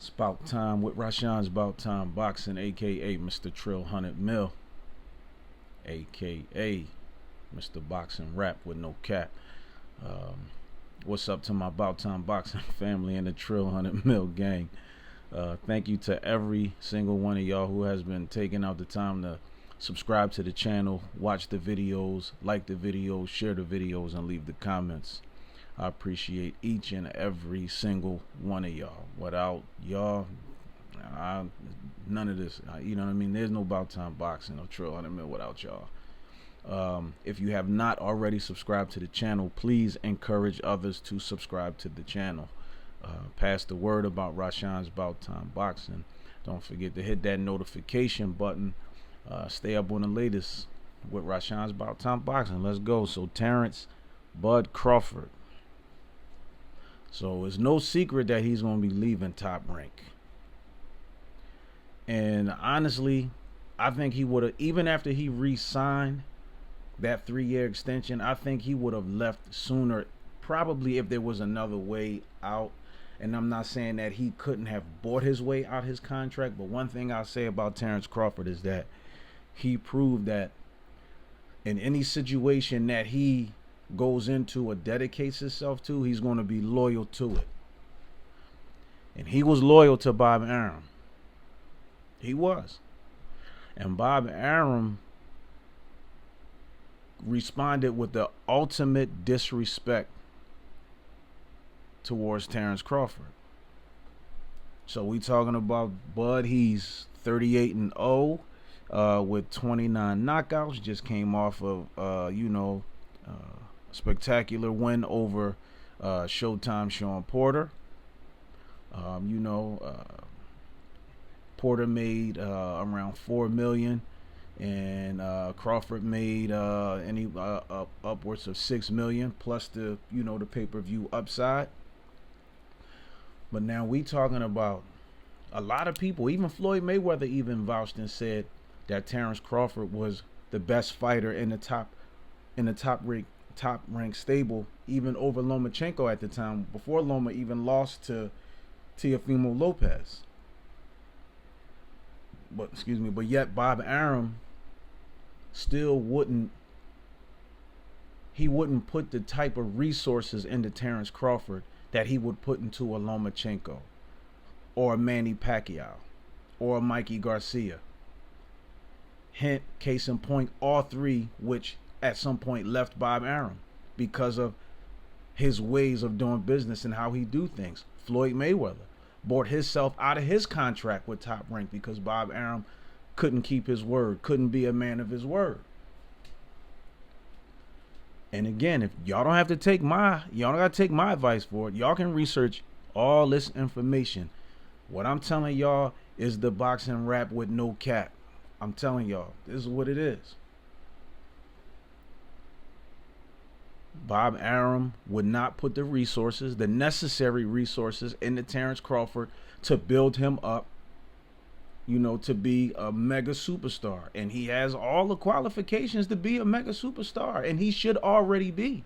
It's about time with Rashawn's About Time Boxing, aka Mr. Trill 100 Mil, aka Mr. Boxing Rap with no cap. Um, what's up to my About Time Boxing family and the Trill 100 Mil gang? Thank you to every single one of y'all who has been taking out the time to subscribe to the channel, watch the videos, like the videos, share the videos, and leave the comments. I appreciate each and every single one of y'all. Without y'all, none of this. You know what I mean? There's no About Time Boxing or Trill 100 Mil without y'all. If you have not already subscribed to the channel, please encourage others to subscribe to the channel. Pass the word about Rashawn's About Time Boxing. Don't forget to hit that notification button. Stay up on the latest with Rashawn's About Time Boxing. Let's go. So Terence Bud Crawford. So it's no secret that he's going to be leaving Top Rank. And honestly, I think he would have, even after he re-signed that 3-year extension, I think he would have left sooner, probably if there was another way out. And I'm not saying that he couldn't have bought his way out his contract, but one thing I'll say about Terence Crawford is that he proved that in any situation that he goes into or dedicates himself to, he's going to be loyal to it. And he was loyal to Bob Arum. He was. And Bob Arum responded with the ultimate disrespect towards Terence Crawford. So we talking about Bud. He's 38-0 with 29 knockouts. Just came off of spectacular win over Showtime Sean Porter. Porter made around $4 million, and Crawford made upwards of $6 million plus the pay-per-view upside. But now we talking about a lot of people. Even Floyd Mayweather even vouched and said that Terence Crawford was the best fighter in the top rank stable, even over Lomachenko at the time, before Loma even lost to Teofimo Lopez. But yet Bob Arum still wouldn't put the type of resources into Terence Crawford that he would put into a Lomachenko or a Manny Pacquiao or a Mikey Garcia. Hint, case in point, all three which at some point left Bob Arum because of his ways of doing business and how he do things. Floyd Mayweather bought himself out of his contract with Top Rank because Bob Arum couldn't keep his word, couldn't be a man of his word. And again, if y'all don't have to take y'all don't gotta take my advice for it. Y'all can research all this information. What I'm telling y'all is the boxing rap with no cap. I'm telling y'all, this is what it is. Bob Arum would not put the resources, the necessary resources, into Terence Crawford to build him up, to be a mega superstar. And he has all the qualifications to be a mega superstar, and he should already be.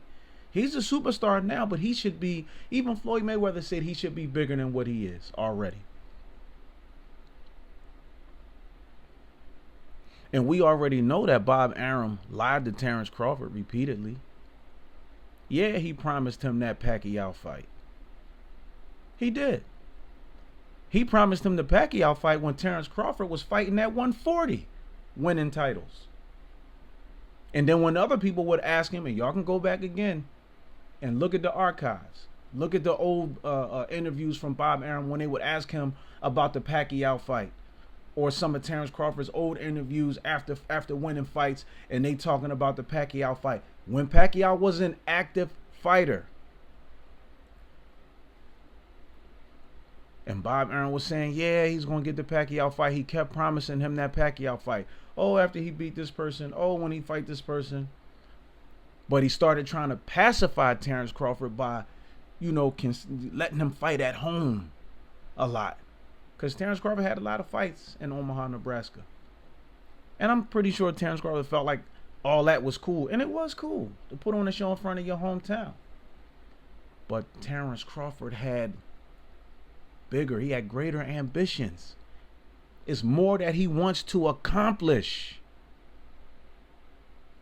He's a superstar now, but he should be, even Floyd Mayweather said he should be bigger than what he is already. And we already know that Bob Arum lied to Terence Crawford repeatedly. Yeah, he promised him that Pacquiao fight. He did. He promised him the Pacquiao fight when Terence Crawford was fighting at 140, winning titles. And then when other people would ask him, and y'all can go back again and look at the archives, look at the old interviews from Bob Arum when they would ask him about the Pacquiao fight, or some of Terence Crawford's old interviews after winning fights, and they talking about the Pacquiao fight. When Pacquiao was an active fighter, and Bob Arum was saying, yeah, he's going to get the Pacquiao fight. He kept promising him that Pacquiao fight. Oh, after he beat this person. Oh, when he fight this person. But he started trying to pacify Terence Crawford by, letting him fight at home a lot. Because Terence Crawford had a lot of fights in Omaha, Nebraska. And I'm pretty sure Terence Crawford felt like all that was cool. And it was cool to put on a show in front of your hometown. But Terence Crawford had bigger. He had greater ambitions. It's more that he wants to accomplish.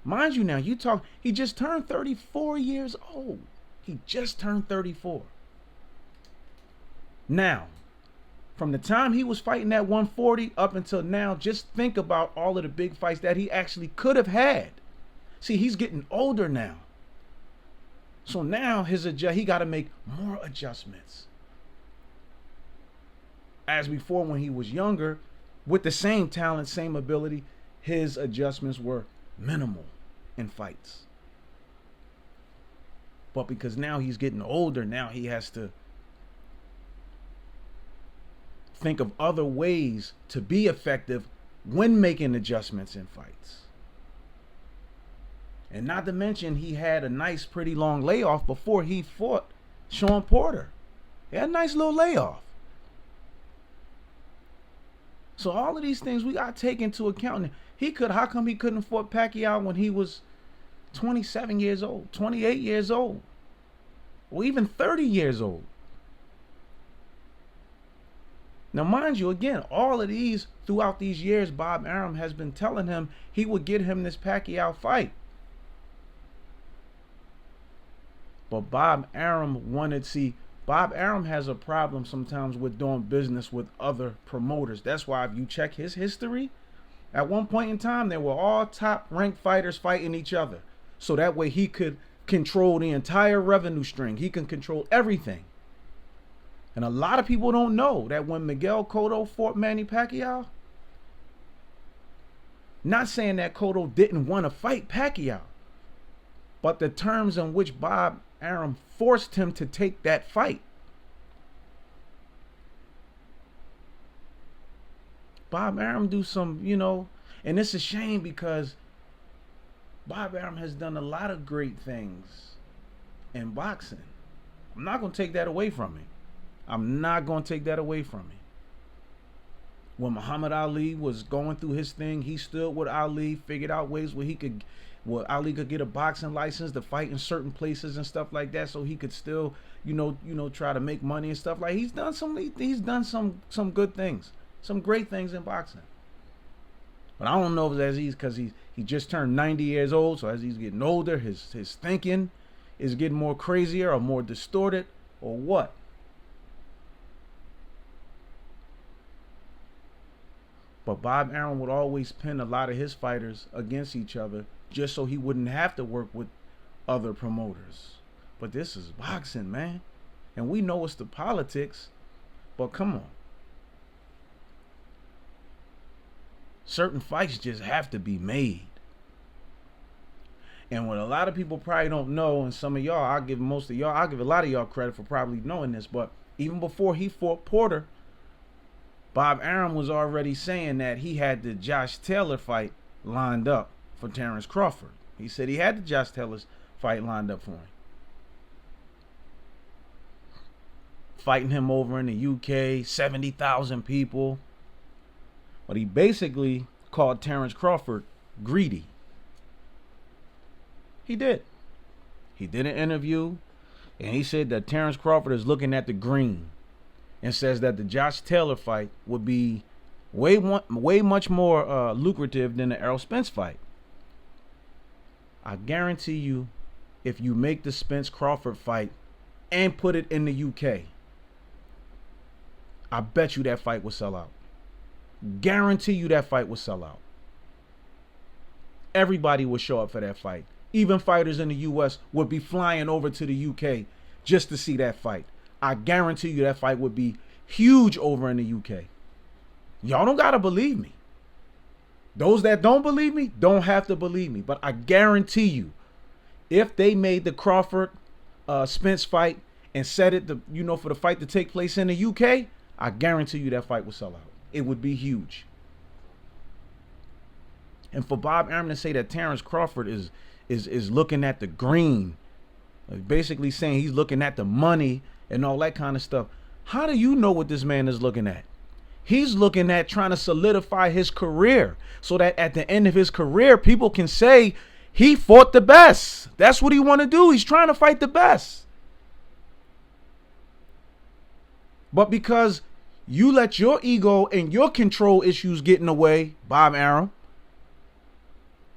Mind you now, he just turned 34 years old. He just turned 34. Now, from the time he was fighting at 140 up until now, just think about all of the big fights that he actually could have had. See, he's getting older now. So now he got to make more adjustments. As before, when he was younger, with the same talent, same ability, his adjustments were minimal in fights. But because now he's getting older, now he has to think of other ways to be effective when making adjustments in fights. And not to mention, he had a nice, pretty long layoff before he fought Sean Porter. He had a nice little layoff. So all of these things we got to take into account. How come he couldn't fought Pacquiao when he was 27 years old, 28 years old, or even 30 years old? Now, mind you, again, all of these, throughout these years, Bob Arum has been telling him he would get him this Pacquiao fight. But Bob Arum Bob Arum has a problem sometimes with doing business with other promoters. That's why if you check his history, at one point in time, they were all top ranked fighters fighting each other. So that way he could control the entire revenue string. He can control everything. And a lot of people don't know that when Miguel Cotto fought Manny Pacquiao, not saying that Cotto didn't want to fight Pacquiao, but the terms in which Bob Arum forced him to take that fight. Bob Arum do some, and it's a shame because Bob Arum has done a lot of great things in boxing. I'm not going to take that away from him. When Muhammad Ali was going through his thing, he stood with Ali, figured out ways where Ali could get a boxing license to fight in certain places and stuff like that, so he could still, try to make money and stuff. Like he's done some good things, some great things in boxing. But I don't know if it's because he just turned 90 years old, so as he's getting older, his thinking is getting more crazier or more distorted, or what. But Bob Arum would always pin a lot of his fighters against each other just so he wouldn't have to work with other promoters. But this is boxing, man. And we know it's the politics, but come on. Certain fights just have to be made. And what a lot of people probably don't know, and some of y'all, I'll give a lot of y'all credit for probably knowing this, but even before he fought Porter, Bob Arum was already saying that he had the Josh Taylor fight lined up for Terence Crawford. He said he had the Josh Taylor fight lined up for him. Fighting him over in the UK, 70,000 people. But he basically called Terence Crawford greedy. He did. He did an interview, and he said that Terence Crawford is looking at the green and says that the Josh Taylor fight would be way much more lucrative than the Errol Spence fight. I guarantee you, if you make the Spence Crawford fight and put it in the UK, I bet you that fight will sell out. Guarantee you that fight will sell out. Everybody will show up for that fight. Even fighters in the US would be flying over to the UK just to see that fight. I guarantee you that fight would be huge over in the UK. Y'all don't gotta believe me. Those that don't believe me don't have to believe me. But I guarantee you, if they made the Crawford Spence fight and set it for the fight to take place in the UK, I guarantee you that fight would sell out. It would be huge. And for Bob Arum to say that Terence Crawford is looking at the green, basically saying he's looking at the money and all that kind of stuff. How do you know what this man is looking at? He's looking at trying to solidify his career so that at the end of his career, people can say he fought the best. That's what he want to do. He's trying to fight the best. But because you let your ego and your control issues get in the way, Bob Arum,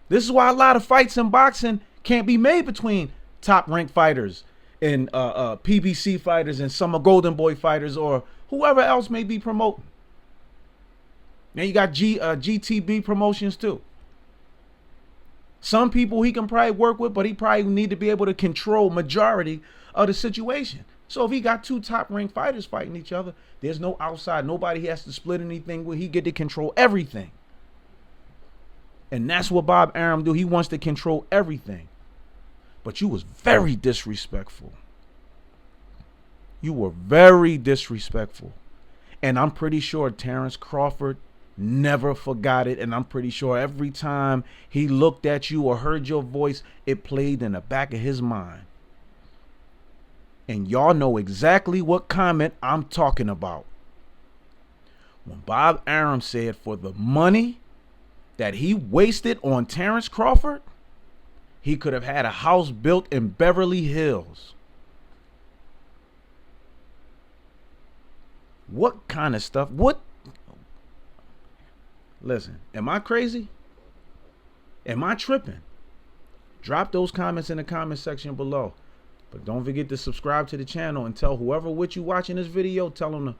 this is why a lot of fights in boxing can't be made between top ranked fighters and PBC fighters and some Golden Boy fighters or whoever else may be promoting. Now you got GTB promotions too. Some people he can probably work with, but he probably need to be able to control majority of the situation. So if he got two top ranked fighters fighting each other, there's no outside. Nobody he has to split anything with. He get to control everything. And that's what Bob Arum do. He wants to control everything. But you was very disrespectful. You were very disrespectful. And I'm pretty sure Terence Crawford never forgot it. And I'm pretty sure every time he looked at you or heard your voice, it played in the back of his mind. And y'all know exactly what comment I'm talking about. When Bob Arum said for the money that he wasted on Terence Crawford, he could have had a house built in Beverly Hills. What kind of stuff? What? Listen, am I crazy? Am I tripping? Drop those comments in the comment section below. But don't forget to subscribe to the channel and tell whoever with you watching this video, tell them to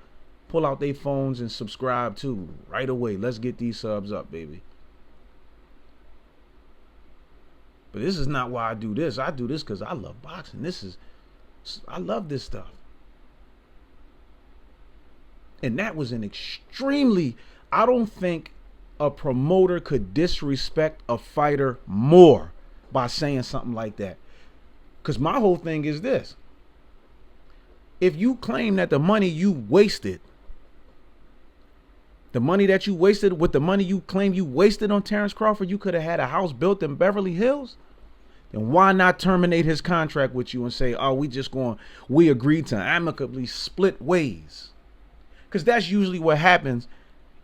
pull out their phones and subscribe too right away. Let's get these subs up, baby. But this is not why I do this. I do this because I love boxing. I love this stuff. And that was an extremely, I don't think a promoter could disrespect a fighter more by saying something like that. Because my whole thing is this. If you claim that the money you wasted, the money that you wasted with the money you claim you wasted on Terence Crawford, you could have had a house built in Beverly Hills, then why not terminate his contract with you and say, oh, we agreed to amicably split ways? Because that's usually what happens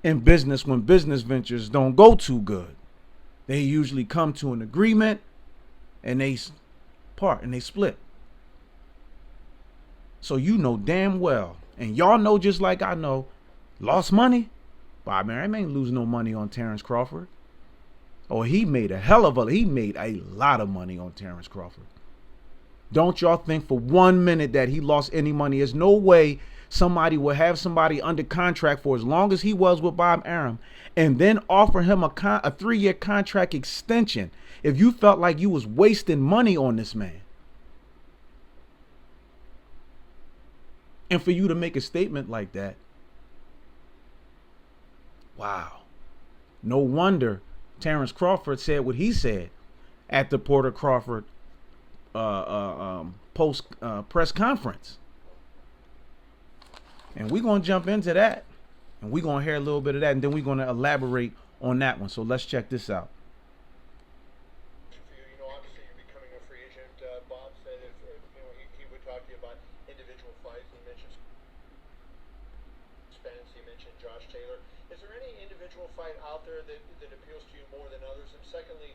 in business when business ventures don't go too good. They usually come to an agreement and they part and they split. So you know damn well, and y'all know just like I know, lost money. Bob Arum ain't losing no money on Terence Crawford. Oh, he made a lot of money on Terence Crawford. Don't y'all think for 1 minute that he lost any money. There's no way somebody would have somebody under contract for as long as he was with Bob Arum and then offer him a 3-year contract extension if you felt like you was wasting money on this man. And for you to make a statement like that, wow. No wonder Terence Crawford said what he said at the Porter Crawford post press conference. And we're going to jump into that. And we're going to hear a little bit of that. And then we're going to elaborate on that one. So let's check this out. You know, obviously you're becoming a free agent. Bob said if he would talk to you about individual fights. He mentioned Spence. He mentioned Josh Taylor. Is there any individual fight out there that appeals to you more than others? And secondly,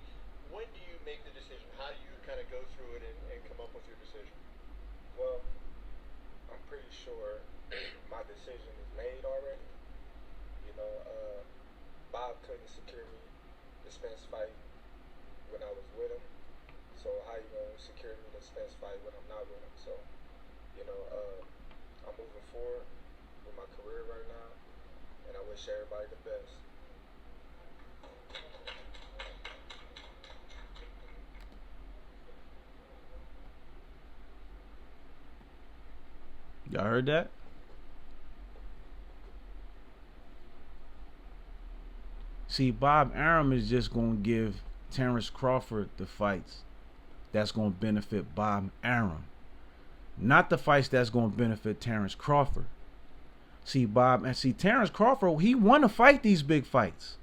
when do you make the decision? How do you kind of go through it and come up with your decision? Well, I'm pretty sure my decision is made already. You know, Bob couldn't secure me the Spence fight when I was with him. So how you gonna secure me the Spence fight when I'm not with him? So, you know, I'm moving forward with my career right now, and I wish everybody the best. Y'all heard that? See, Bob Arum is just going to give Terence Crawford the fights that's going to benefit Bob Arum, not the fights that's going to benefit Terence Crawford. See, Terence Crawford, he want to fight these big fights,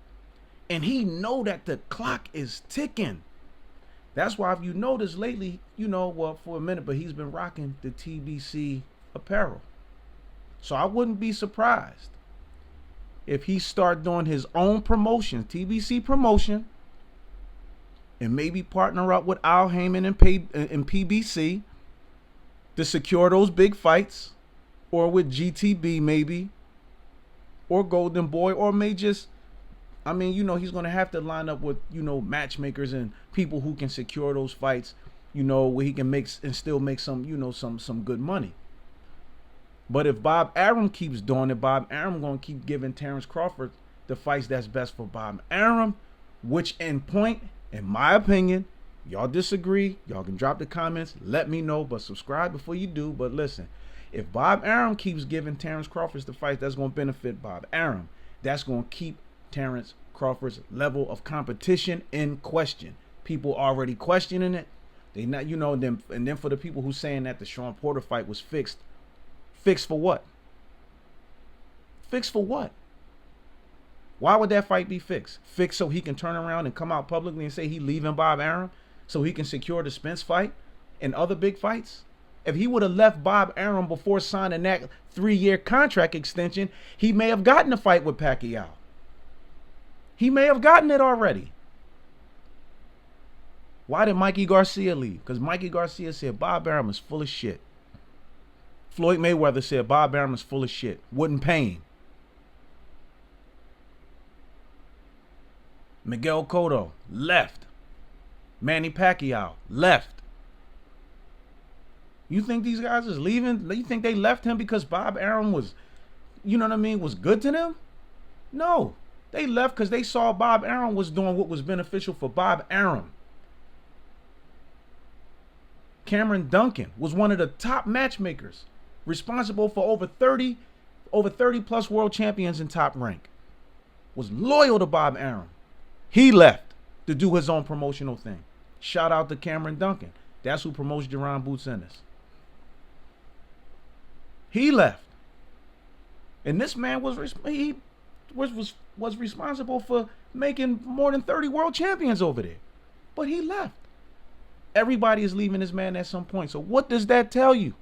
and he know that the clock is ticking. That's why if you notice lately, well, for a minute, but he's been rocking the TBC apparel. So I wouldn't be surprised if he start doing his own promotion, TBC promotion, and maybe partner up with Al Heyman and PBC to secure those big fights. or with GTB maybe, or Golden Boy, or may just, I mean, he's going to have to line up with, matchmakers and people who can secure those fights, where he can make and still make some, some good money. But if Bob Arum keeps doing it, Bob Arum going to keep giving Terence Crawford the fights that's best for Bob Arum, which in my opinion, y'all disagree, y'all can drop the comments, let me know, but subscribe before you do. But listen, if Bob Arum keeps giving Terence Crawford the fights that's going to benefit Bob Arum, that's going to keep Terence Crawford's level of competition in question. People already questioning it. They not, and then for the people who saying that the Sean Porter fight was fixed for what? Fixed for what? Why would that fight be fixed? Fixed so he can turn around and come out publicly and say he leaving Bob Arum so he can secure the Spence fight and other big fights? If he would have left Bob Arum before signing that 3-year contract extension, he may have gotten a fight with Pacquiao. He may have gotten it already. Why did Mikey Garcia leave? Because Mikey Garcia said Bob Arum is full of shit. Floyd Mayweather said Bob Arum is full of shit. Wouldn't pay him. Miguel Cotto left. Manny Pacquiao left. You think these guys is leaving? You think they left him because Bob Arum was, was good to them? No. They left because they saw Bob Arum was doing what was beneficial for Bob Arum. Cameron Duncan was one of the top matchmakers, responsible for over 30 plus world champions in Top Rank. Was loyal to Bob Arum. He left to do his own promotional thing. Shout out to Cameron Duncan. That's who promotes Jerron Boots Ennis. He left. And this man was responsible for making more than 30 world champions over there. But he left. Everybody is leaving this man at some point. So what does that tell you?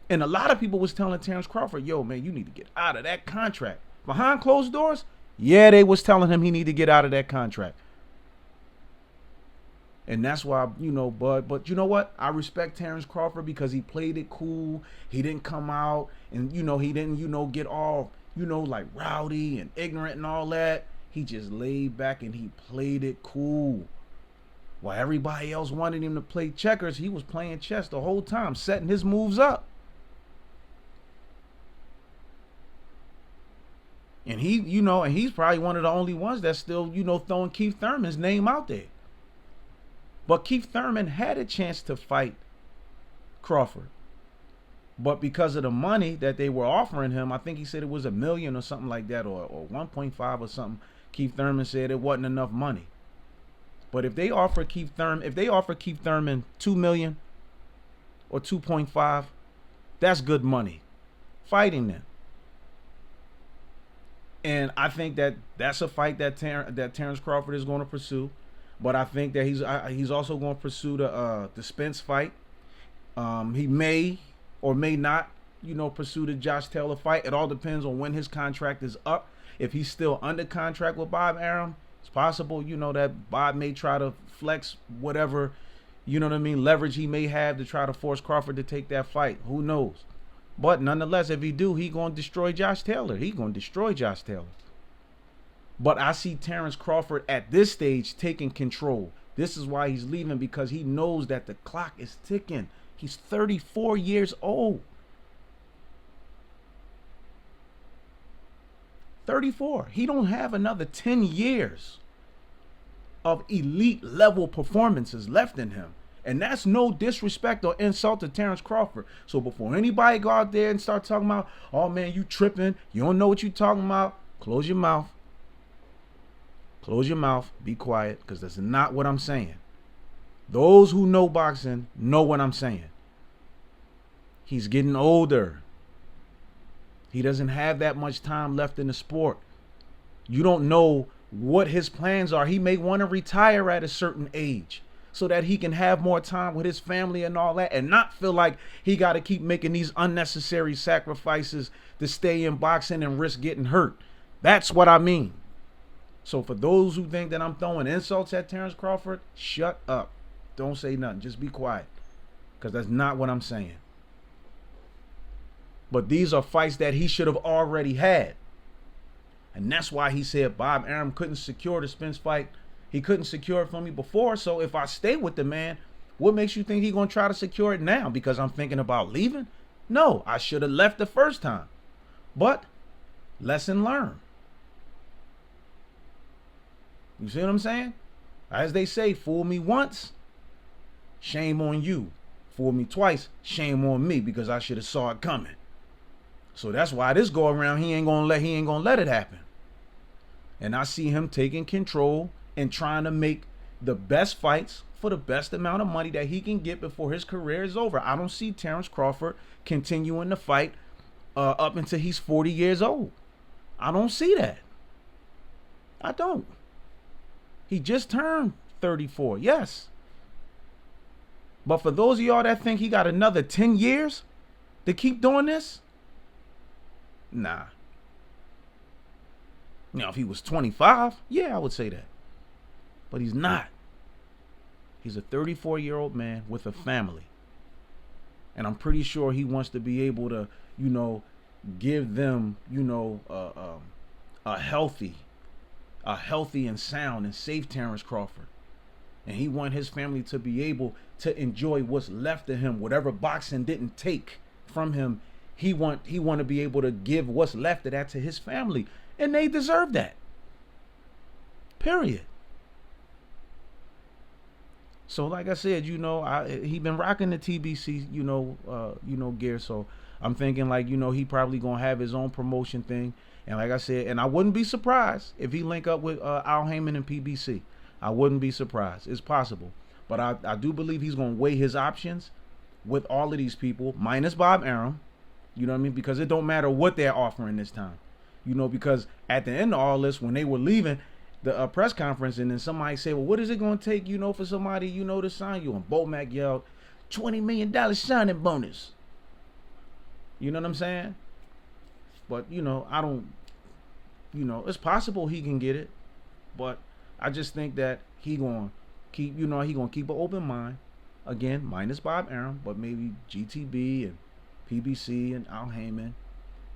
And a lot of people was telling Terence Crawford, yo, man, you need to get out of that contract. Behind closed doors, yeah, they was telling him he need to get out of that contract. And that's why, but you know what? I respect Terence Crawford because he played it cool. He didn't come out and, he didn't, get all, like rowdy and ignorant and all that. He just laid back and he played it cool. While everybody else wanted him to play checkers, he was playing chess the whole time, setting his moves up. And he, and he's probably one of the only ones that's still, throwing Keith Thurman's name out there. But Keith Thurman had a chance to fight Crawford. But because of the money that they were offering him, I think he said it was $1 million or something like that, or 1.5 or something. Keith Thurman said it wasn't enough money. But if they offer Keith Thurman $2 million or 2.5, that's good money. Fighting them. And I think that's a fight that Terence Crawford is going to pursue. But I think that he's also going to pursue the Spence fight. He may or may not, pursue the Josh Taylor fight. It all depends on when his contract is up. If he's still under contract with Bob Arum, it's possible, that Bob may try to flex whatever, leverage he may have to try to force Crawford to take that fight. Who knows? But nonetheless, if he do, he going to destroy Josh Taylor. He going to destroy Josh Taylor. But I see Terence Crawford at this stage taking control. This is why he's leaving, because he knows that the clock is ticking. He's 34 years old. 34. He don't have another 10 years of elite level performances left in him. And that's no disrespect or insult to Terence Crawford. So before anybody go out there and start talking about, oh man, you tripping, you don't know what you talking about, close your mouth. Close your mouth, be quiet, because that's not what I'm saying. Those who know boxing know what I'm saying. He's getting older. He doesn't have that much time left in the sport. You don't know what his plans are. He may want to retire at a certain age so that he can have more time with his family and all that, and not feel like he got to keep making these unnecessary sacrifices to stay in boxing and risk getting hurt. That's what I mean. So for those who think that I'm throwing insults at Terence Crawford, shut up. Don't say nothing. Just be quiet, because that's not what I'm saying. But these are fights that he should have already had. And that's why he said Bob Arum couldn't secure the Spence fight. He couldn't secure it for me before. So if I stay with the man, what makes you think he's going to try to secure it now? Because I'm thinking about leaving? No, I should have left the first time. But lesson learned. You see what I'm saying? As they say, fool me once, shame on you. Fool me twice, shame on me, because I should have saw it coming. So that's why this go around, he ain't gonna let it happen. And I see him taking control and trying to make the best fights for the best amount of money that he can get before his career is over. I don't see Terence Crawford continuing to fight up until he's 40 years old. I don't see that. I don't. He just turned 34, yes. But for those of y'all that think he got another 10 years to keep doing this, nah. Now, if he was 25, yeah, I would say that. But he's not. He's a 34-year-old man with a family. And I'm pretty sure he wants to be able to, give them, a healthy and sound and safe Terence Crawford. And he want his family to be able to enjoy what's left of him. Whatever boxing didn't take from him, he want to be able to give what's left of that to his family. And they deserve that. Period. So like I said, he been rocking the TBC, gear. So I'm thinking like, he probably gonna have his own promotion thing. And like I said, and I wouldn't be surprised if he link up with Al Heyman and PBC. I wouldn't be surprised. It's possible. But I do believe he's going to weigh his options with all of these people, minus Bob Arum. You know what I mean? Because it don't matter what they're offering this time. Because at the end of all this, when they were leaving the press conference, and then somebody said, well, what is it going to take, for somebody, to sign you? And Bomac yelled, $20 million signing bonus. You know what I'm saying? But, I don't, it's possible he can get it. But I just think that he going to keep, he going to keep an open mind. Again, minus Bob Arum, but maybe GTB and PBC and Al Heyman.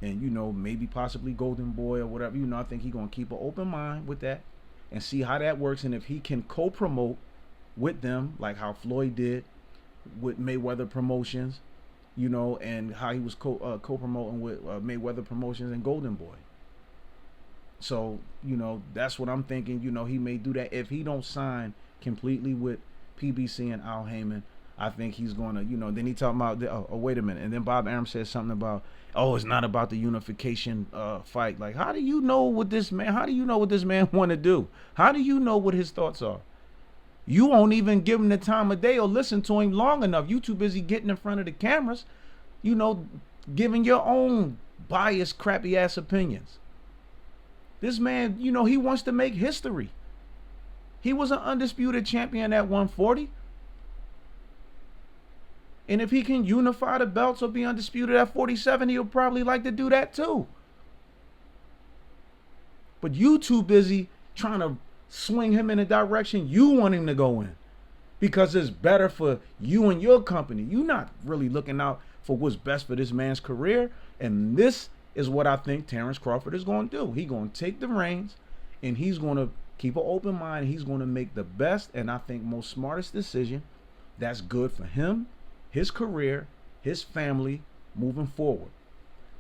And, maybe possibly Golden Boy or whatever. I think he's going to keep an open mind with that and see how that works. And if he can co-promote with them, like how Floyd did with Mayweather Promotions, and how he was co-promoting with Mayweather Promotions and Golden Boy. So, that's what I'm thinking. He may do that. If he don't sign completely with PBC and Al Heyman, I think he's going to, then he talking about, wait a minute. And then Bob Arum said something about, it's not about the unification fight. Like, how do you know what this man want to do? How do you know what his thoughts are? You won't even give him the time of day or listen to him long enough. You too busy getting in front of the cameras, giving your own biased, crappy ass opinions. This man, he wants to make history. He was an undisputed champion at 140. And if he can unify the belts or be undisputed at 47, he'll probably like to do that too. But you too busy trying to swing him in a direction you want him to go in, because it's better for you and your company. You're not really looking out for what's best for this man's career. And this is what I think Terence Crawford is going to do. He's going to take the reins and he's going to keep an open mind. He's going to make the best and I think most smartest decision that's good for him, his career, his family moving forward.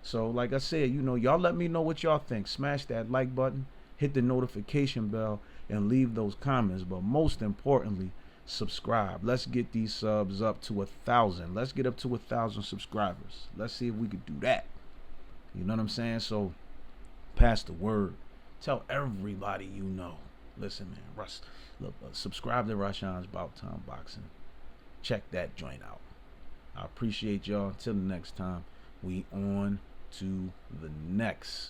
So like I said, y'all let me know what y'all think. Smash that like button, hit the notification bell, and leave those comments. But most importantly, subscribe. Let's get these subs up to 1,000. Let's get up to 1,000 subscribers. Let's see if we could do that. You know what I'm saying? So pass the word. Tell everybody you know. Listen, man. Russ, look, subscribe to Rashawn's Bout Time Boxing. Check that joint out. I appreciate y'all. Until the next time, we on to the next.